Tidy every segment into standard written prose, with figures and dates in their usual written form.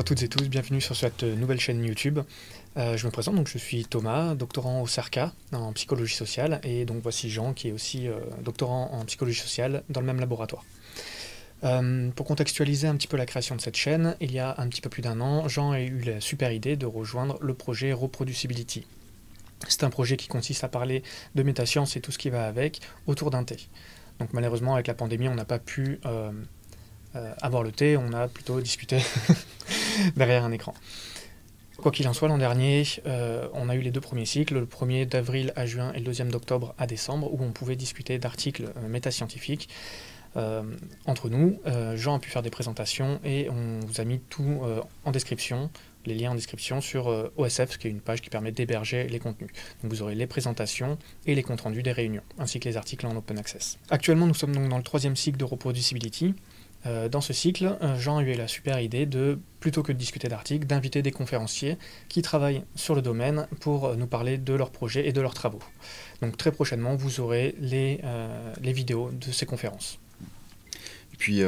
à toutes et tous, bienvenue sur cette nouvelle chaîne YouTube. Je me présente, donc je suis Thomas, doctorant au CERCA en psychologie sociale, et donc voici Jean qui est aussi doctorant en psychologie sociale dans le même laboratoire. Pour contextualiser un petit peu la création de cette chaîne, il y a un petit peu plus d'1 an, Jean a eu la super idée de rejoindre le projet Reproducibility. C'est un projet qui consiste à parler de métasciences et tout ce qui va avec autour d'un thé. Donc malheureusement avec la pandémie on n'a pas pu avoir le thé, on a plutôt discuté derrière un écran. Quoi qu'il en soit, l'an dernier, on a eu les 2 premiers cycles, le premier d'avril à juin et le deuxième d'octobre à décembre, où on pouvait discuter d'articles métascientifiques entre nous. Jean a pu faire des présentations et on vous a mis tout en description, les liens en description sur OSF, qui est une page qui permet d'héberger les contenus. Donc vous aurez les présentations et les comptes rendus des réunions, ainsi que les articles en open access. Actuellement, nous sommes donc dans le 3e cycle de Reproducibility. Dans ce cycle, Jean a eu la super idée de, plutôt que de discuter d'articles, d'inviter des conférenciers qui travaillent sur le domaine pour nous parler de leurs projets et de leurs travaux. Donc très prochainement, vous aurez les vidéos de ces conférences. Et puis,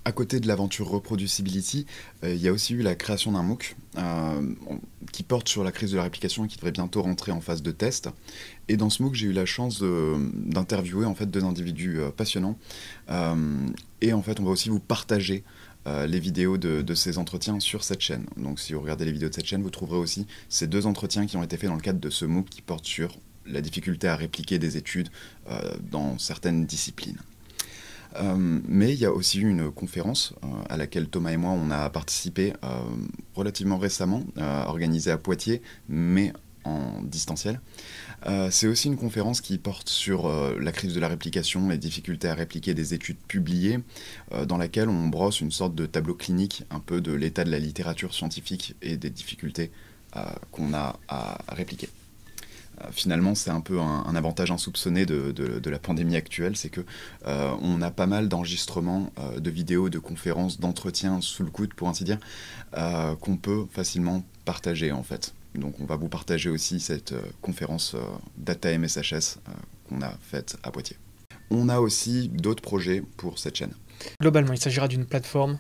à côté de l'aventure Reproducibility, il y a aussi eu la création d'un MOOC qui porte sur la crise de la réplication et qui devrait bientôt rentrer en phase de test. Et dans ce MOOC, j'ai eu la chance d'interviewer en fait 2 individus passionnants. Et en fait, on va aussi vous partager les vidéos de ces entretiens sur cette chaîne. Donc si vous regardez les vidéos de cette chaîne, vous trouverez aussi ces 2 entretiens qui ont été faits dans le cadre de ce MOOC qui porte sur la difficulté à répliquer des études dans certaines disciplines. Mais il y a aussi eu une conférence à laquelle Thomas et moi on a participé relativement récemment, organisée à Poitiers, mais en distanciel. C'est aussi une conférence qui porte sur la crise de la réplication, les difficultés à répliquer des études publiées, dans laquelle on brosse une sorte de tableau clinique un peu de l'état de la littérature scientifique et des difficultés qu'on a à répliquer. Finalement, c'est un peu un avantage insoupçonné de la pandémie actuelle, c'est que on a pas mal d'enregistrements de vidéos, de conférences, d'entretiens sous le coude, pour ainsi dire, qu'on peut facilement partager en fait. Donc on va vous partager aussi cette conférence Data MSHS qu'on a faite à Poitiers. On a aussi d'autres projets pour cette chaîne. Globalement, il s'agira d'une plateforme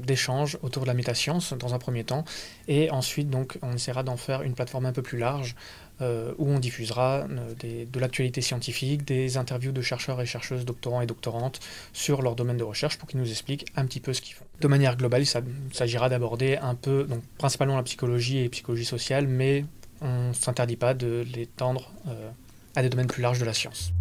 d'échange autour de la métascience dans un premier temps, et ensuite donc on essaiera d'en faire une plateforme un peu plus large où on diffusera de l'actualité scientifique, des interviews de chercheurs et chercheuses, doctorants et doctorantes sur leur domaine de recherche pour qu'ils nous expliquent un petit peu ce qu'ils font. De manière globale, il s'agira d'aborder un peu, donc principalement la psychologie et psychologie sociale, mais on ne s'interdit pas de l'étendre à des domaines plus larges de la science.